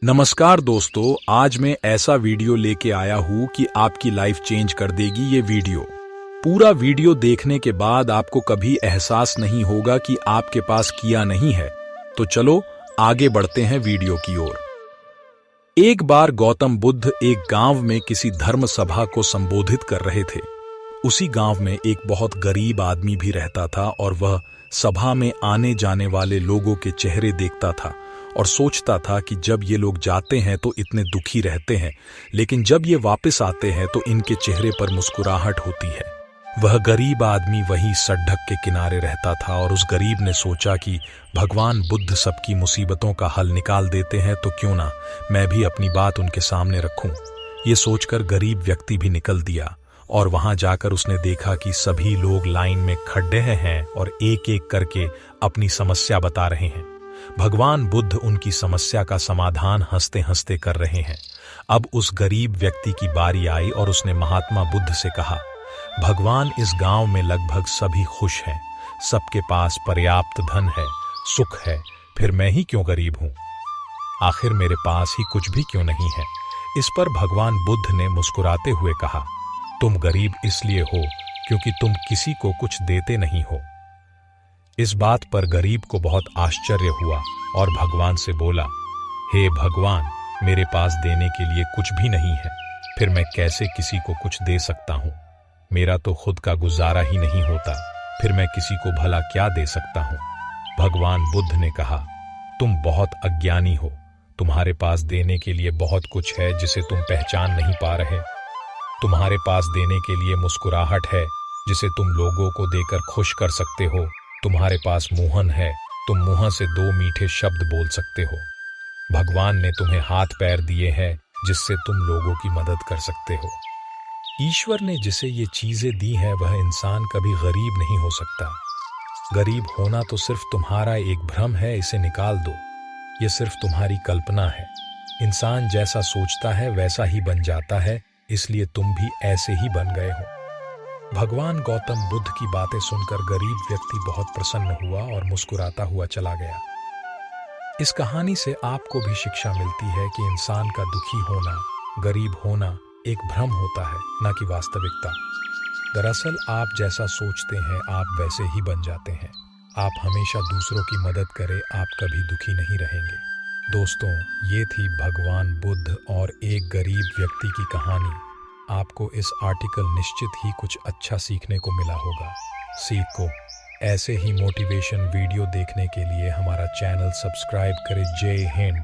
नमस्कार दोस्तों, आज मैं ऐसा वीडियो लेके आया हूँ कि आपकी लाइफ चेंज कर देगी। ये वीडियो पूरा वीडियो देखने के बाद आपको कभी एहसास नहीं होगा कि आपके पास किया नहीं है। तो चलो आगे बढ़ते हैं वीडियो की ओर। एक बार गौतम बुद्ध एक गांव में किसी धर्म सभा को संबोधित कर रहे थे। उसी गांव में एक बहुत गरीब आदमी भी रहता था और वह सभा में आने जाने वाले लोगों के चेहरे देखता था और सोचता था कि जब ये लोग जाते हैं तो इतने दुखी रहते हैं, लेकिन जब ये वापस आते हैं तो इनके चेहरे पर मुस्कुराहट होती है। वह गरीब आदमी वहीं सड़क के किनारे रहता था और उस गरीब ने सोचा कि भगवान बुद्ध सबकी मुसीबतों का हल निकाल देते हैं, तो क्यों ना मैं भी अपनी बात उनके सामने रखूं। ये सोचकर गरीब व्यक्ति भी निकल दिया और वहां जाकर उसने देखा कि सभी लोग लाइन में खड़े हैं और एक एक करके अपनी समस्या बता रहे हैं। भगवान बुद्ध उनकी समस्या का समाधान हंसते हंसते कर रहे हैं। अब उस गरीब व्यक्ति की बारी आई और उसने महात्मा बुद्ध से कहा, भगवान, इस गांव में लगभग सभी खुश हैं, सबके पास पर्याप्त धन है, सुख है, फिर मैं ही क्यों गरीब हूं? आखिर मेरे पास ही कुछ भी क्यों नहीं है? इस पर भगवान बुद्ध ने मुस्कुराते हुए कहा, तुम गरीब इसलिए हो क्योंकि तुम किसी को कुछ देते नहीं हो। इस बात पर गरीब को बहुत आश्चर्य हुआ और भगवान से बोला, हे भगवान, मेरे पास देने के लिए कुछ भी नहीं है, फिर मैं कैसे किसी को कुछ दे सकता हूँ? मेरा तो खुद का गुजारा ही नहीं होता, फिर मैं किसी को भला क्या दे सकता हूँ? भगवान बुद्ध ने कहा, तुम बहुत अज्ञानी हो, तुम्हारे पास देने के लिए बहुत कुछ है जिसे तुम पहचान नहीं पा रहे। तुम्हारे पास देने के लिए मुस्कुराहट है जिसे तुम लोगों को देकर खुश कर सकते हो। तुम्हारे पास मुंहन है, तुम मुंह से दो मीठे शब्द बोल सकते हो। भगवान ने तुम्हें हाथ पैर दिए हैं जिससे तुम लोगों की मदद कर सकते हो। ईश्वर ने जिसे ये चीजें दी हैं वह इंसान कभी गरीब नहीं हो सकता। गरीब होना तो सिर्फ तुम्हारा एक भ्रम है, इसे निकाल दो। ये सिर्फ तुम्हारी कल्पना है। इंसान जैसा सोचता है वैसा ही बन जाता है, इसलिए तुम भी ऐसे ही बन गए हो। भगवान गौतम बुद्ध की बातें सुनकर गरीब व्यक्ति बहुत प्रसन्न हुआ और मुस्कुराता हुआ चला गया। इस कहानी से आपको भी शिक्षा मिलती है कि इंसान का दुखी होना, गरीब होना एक भ्रम होता है, न कि वास्तविकता। दरअसल आप जैसा सोचते हैं आप वैसे ही बन जाते हैं। आप हमेशा दूसरों की मदद करें, आप कभी दुखी नहीं रहेंगे। दोस्तों, ये थी भगवान बुद्ध और एक गरीब व्यक्ति की कहानी। आपको इस आर्टिकल निश्चित ही कुछ अच्छा सीखने को मिला होगा। सीखो। ऐसे ही मोटिवेशन वीडियो देखने के लिए हमारा चैनल सब्सक्राइब करें। जय हिंद।